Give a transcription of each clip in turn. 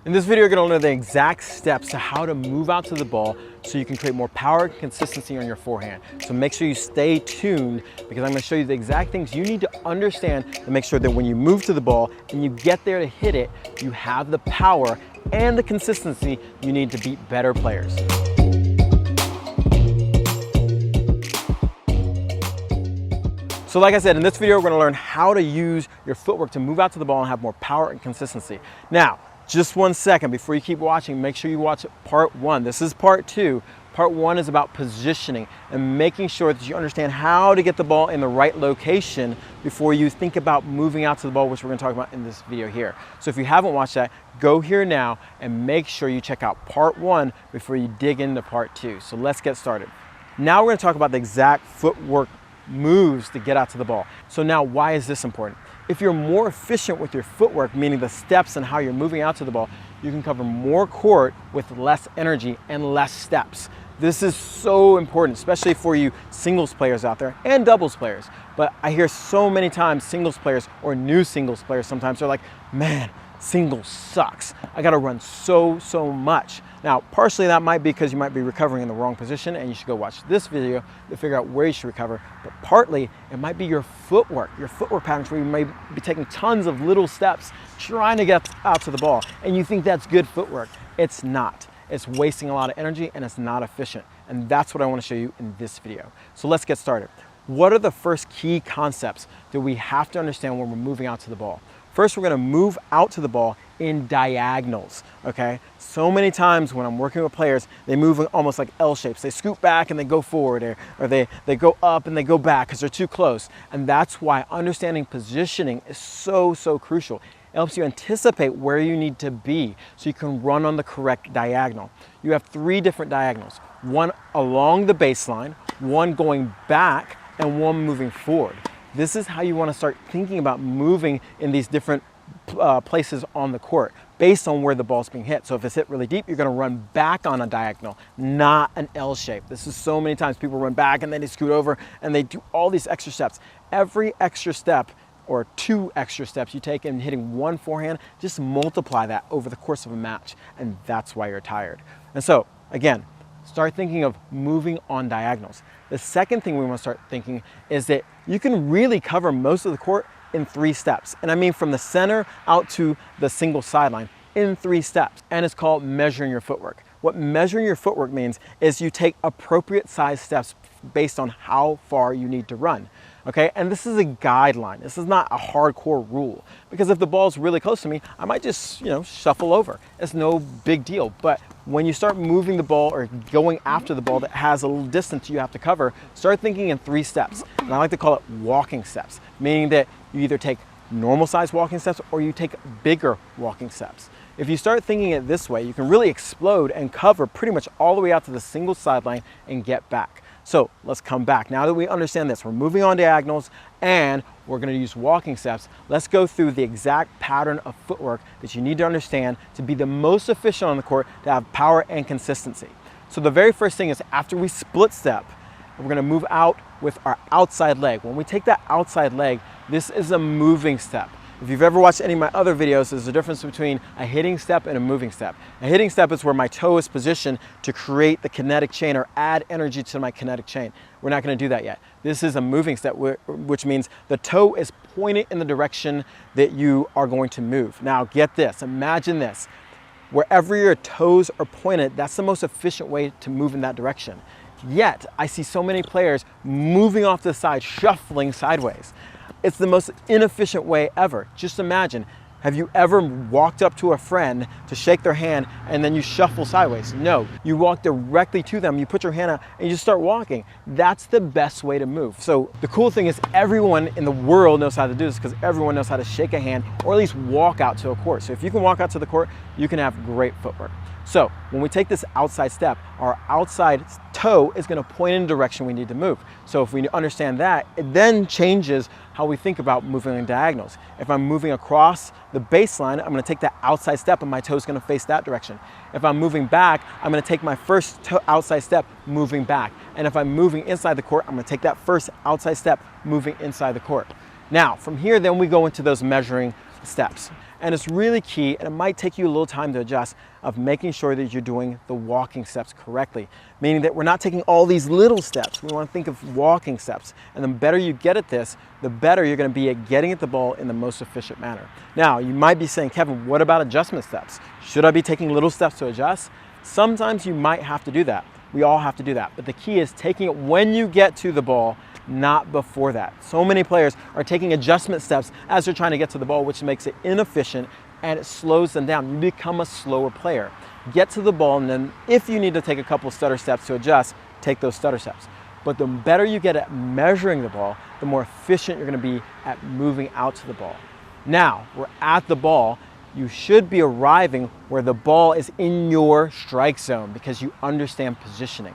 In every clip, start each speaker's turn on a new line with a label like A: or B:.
A: In this video, you're going to learn the exact steps to how to move out to the ball so you can create more power and consistency on your forehand. So make sure you stay tuned because I'm going to show you the exact things you need to understand to make sure that when you move to the ball and you get there to hit it, you have the power and the consistency you need to beat better players. So like I said, in this video, we're going to learn how to use your footwork to move out to the ball and have more power and consistency. Now, just 1 second before you keep watching, make sure you watch part 1. This is part 2. Part 1 is about positioning and making sure that you understand how to get the ball in the right location before you think about moving out to the ball, which we're going to talk about in this video here. So if you haven't watched that, go here now and make sure you check out part 1 before you dig into part 2. So let's get started. Now we're going to talk about the exact footwork moves to get out to the ball. So now, why is this important? If you're more efficient with your footwork, meaning the steps and how you're moving out to the ball, you can cover more court with less energy and less steps. This is so important, especially for you singles players out there and doubles players. But I hear so many times singles players or new singles players sometimes are like, man, singles sucks. I gotta run so much. Now, partially that might be because you might be recovering in the wrong position and you should go watch this video to figure out where you should recover. But partly it might be your footwork patterns where you may be taking tons of little steps trying to get out to the ball. And you think that's good footwork. It's not. It's wasting a lot of energy and it's not efficient. And that's what I want to show you in this video. So let's get started. What are the first key concepts that we have to understand when we're moving out to the ball? First, we're going to move out to the ball in diagonals, okay? So many times when I'm working with players, they move in almost like L shapes. They scoot back and they go forward, or they go up and they go back because they're too close. And that's why understanding positioning is so crucial. It helps you anticipate where you need to be so you can run on the correct diagonal. You have 3 different diagonals, one along the baseline, one going back, and one moving forward. This is how you want to start thinking about moving in these different places on the court based on where the ball's being hit. So if it's hit really deep, you're going to run back on a diagonal, not an L shape. This is so many times people run back and then they scoot over and they do all these extra steps. Every extra step or 2 extra steps you take in hitting one forehand, just multiply that over the course of a match, and that's why you're tired. And so, again, start thinking of moving on diagonals. The second thing we want to start thinking is that you can really cover most of the court in 3 steps. And I mean from the center out to the single sideline in 3 steps. And it's called measuring your footwork. What measuring your footwork means is you take appropriate size steps based on how far you need to run. Okay, and this is a guideline. This is not a hardcore rule, because if the ball's really close to me, I might just, shuffle over. It's no big deal. But when you start moving the ball or going after the ball that has a little distance you have to cover, start thinking in 3 steps. And I like to call it walking steps, meaning that you either take normal size walking steps or you take bigger walking steps. If you start thinking it this way, you can really explode and cover pretty much all the way out to the single sideline and get back. So let's come back. Now that we understand this, we're moving on diagonals and we're going to use walking steps. Let's go through the exact pattern of footwork that you need to understand to be the most efficient on the court, to have power and consistency. So the very first thing is, after we split step, we're going to move out with our outside leg. When we take that outside leg, this is a moving step. If you've ever watched any of my other videos, there's a difference between a hitting step and a moving step. A hitting step is where my toe is positioned to create the kinetic chain or add energy to my kinetic chain. We're not going to do that yet. This is a moving step, which means the toe is pointed in the direction that you are going to move. Now get this, imagine this. Wherever your toes are pointed, that's the most efficient way to move in that direction. Yet, I see so many players moving off the side, shuffling sideways. It's the most inefficient way ever. Just imagine, have you ever walked up to a friend to shake their hand and then you shuffle sideways? No, you walk directly to them, you put your hand out and you just start walking. That's the best way to move. So the cool thing is everyone in the world knows how to do this, because everyone knows how to shake a hand or at least walk out to a court. So if you can walk out to the court, you can have great footwork. So when we take this outside step, our outside toe is going to point in the direction we need to move. So if we understand that, it then changes how we think about moving in diagonals. If I'm moving across the baseline, I'm going to take that outside step and my toe is going to face that direction. If I'm moving back, I'm going to take my first outside step moving back. And if I'm moving inside the court, I'm going to take that first outside step moving inside the court. Now, from here, then we go into those measuring steps. And it's really key, and it might take you a little time to adjust, of making sure that you're doing the walking steps correctly. Meaning that we're not taking all these little steps. We want to think of walking steps. And the better you get at this, the better you're going to be at getting at the ball in the most efficient manner. Now, you might be saying, Kevin, what about adjustment steps? Should I be taking little steps to adjust? Sometimes you might have to do that. We all have to do that. But the key is taking it when you get to the ball, not before that. So many players are taking adjustment steps as they're trying to get to the ball, which makes it inefficient and it slows them down. You become a slower player. Get to the ball, and then if you need to take a couple stutter steps to adjust, take those stutter steps. But the better you get at measuring the ball, the more efficient you're going to be at moving out to the ball. Now, we're at the ball. You should be arriving where the ball is in your strike zone because you understand positioning.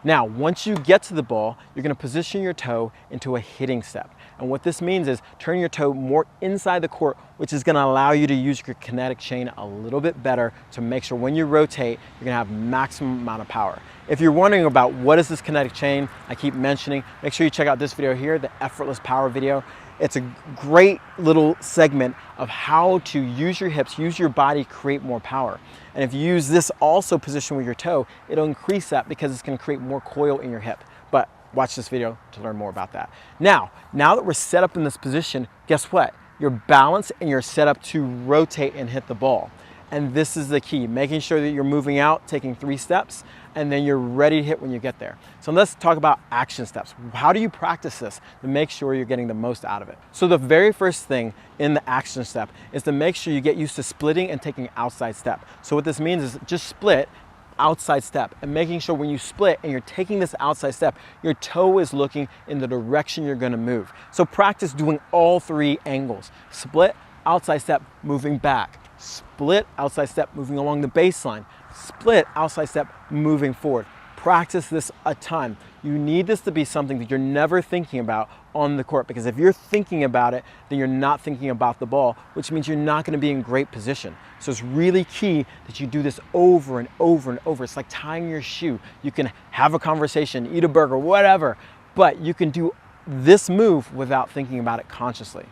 A: Now, once you get to the ball, you're going to position your toe into a hitting step. And what this means is turn your toe more inside the court, which is going to allow you to use your kinetic chain a little bit better to make sure when you rotate, you're going to have maximum amount of power. If you're wondering about what is this kinetic chain I keep mentioning, make sure you check out this video here, the effortless power video. It's a great little segment of how to use your hips, use your body, create more power. And if you use this also position with your toe, it'll increase that because it's going to create more coil in your hip. But watch this video to learn more about that. Now that we're set up in this position, guess what? You're balanced and you're set up to rotate and hit the ball. And this is the key, making sure that you're moving out, taking 3 steps, and then you're ready to hit when you get there. So let's talk about action steps. How do you practice this to make sure you're getting the most out of it? So the very first thing in the action step is to make sure you get used to splitting and taking outside step. So what this means is just split, outside step, and making sure when you split and you're taking this outside step, your toe is looking in the direction you're going to move. So practice doing all 3 angles. Split, outside step, moving back. Split, outside step, moving along the baseline. Split, outside step, moving forward. Practice this a ton. You need this to be something that you're never thinking about on the court, because if you're thinking about it, then you're not thinking about the ball, which means you're not going to be in great position. So it's really key that you do this over and over and over. It's like tying your shoe. You can have a conversation, eat a burger, whatever, but you can do this move without thinking about it consciously.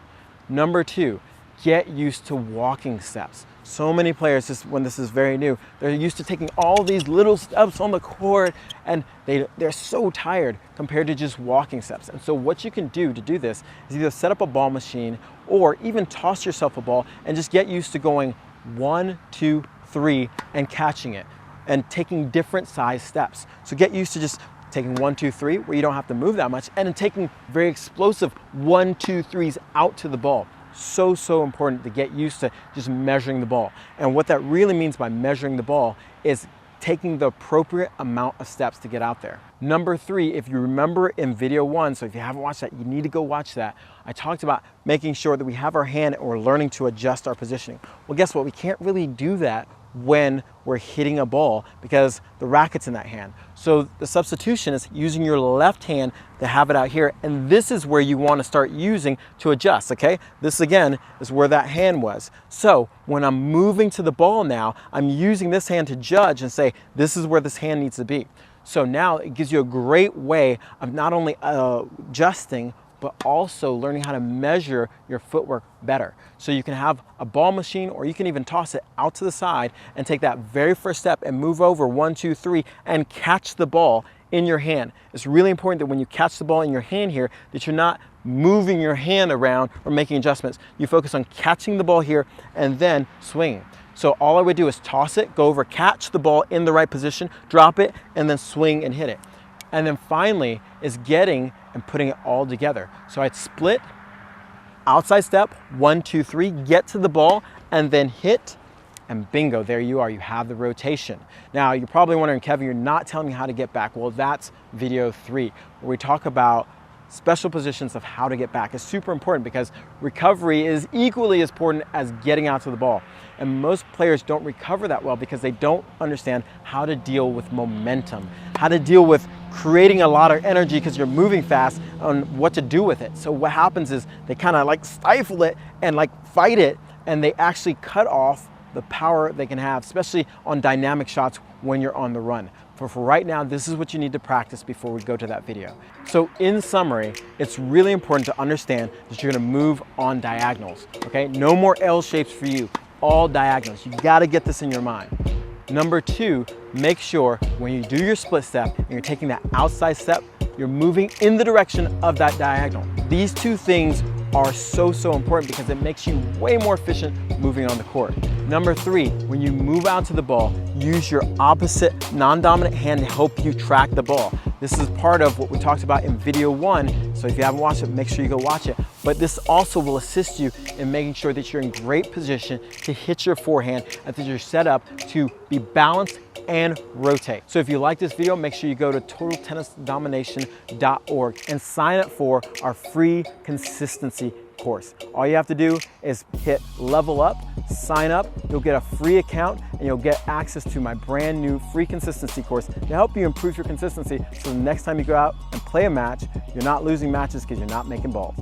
A: Number 2, get used to walking steps. So many players, when this is very new, they're used to taking all these little steps on the court, and they're so tired compared to just walking steps. And so what you can do to do this is either set up a ball machine or even toss yourself a ball and just get used to going 1, 2, 3 and catching it and taking different size steps. So get used to just taking 1, 2, 3 where you don't have to move that much, and then taking very explosive 1, 2, 3s out to the ball. So important to get used to just measuring the ball. And what that really means by measuring the ball is taking the appropriate amount of steps to get out there. Number 3, if you remember in video 1, so if you haven't watched that, you need to go watch that. I talked about making sure that we have our hand and we're learning to adjust our positioning. Well, guess what? We can't really do that when we're hitting a ball because the racket's in that hand. So the substitution is using your left hand to have it out here, and this is where you want to start using to adjust, okay? This again is where that hand was. So when I'm moving to the ball now, I'm using this hand to judge and say, this is where this hand needs to be. So now it gives you a great way of not only adjusting, but also learning how to measure your footwork better. So you can have a ball machine, or you can even toss it out to the side and take that very first step and move over 1, 2, 3 and catch the ball in your hand. It's really important that when you catch the ball in your hand here, that you're not moving your hand around or making adjustments. You focus on catching the ball here and then swinging. So all I would do is toss it, go over, catch the ball in the right position, drop it, and then swing and hit it. And then finally is getting and putting it all together. So I'd split, outside step, 1, 2, 3, get to the ball, and then hit, and bingo, there you are, you have the rotation. Now you're probably wondering, Kevin, you're not telling me how to get back. Well, that's video 3, where we talk about special positions of how to get back. It's super important because recovery is equally as important as getting out to the ball. And most players don't recover that well because they don't understand how to deal with momentum, how to deal with creating a lot of energy because you're moving fast, on what to do with it. So what happens is they kind of like stifle it and like fight it, and they actually cut off the power they can have, especially on dynamic shots when you're on the run. For right now, this is what you need to practice before we go to that video. So in summary, it's really important to understand that you're gonna move on diagonals, okay? No more L shapes for you, all diagonals. You gotta get this in your mind. Number two, make sure when you do your split step and you're taking that outside step, you're moving in the direction of that diagonal. These two things are so important because it makes you way more efficient moving on the court. Number three, when you move out to the ball, use your opposite non-dominant hand to help you track the ball. This is part of what we talked about in video 1, so if you haven't watched it, make sure you go watch it. But this also will assist you in making sure that you're in great position to hit your forehand and that you're set up to be balanced and rotate. So if you like this video, make sure you go to totaltennisdomination.org and sign up for our free consistency course. All you have to do is hit level up, sign up, you'll get a free account and you'll get access to my brand new free consistency course to help you improve your consistency so the next time you go out and play a match, you're not losing matches because you're not making balls.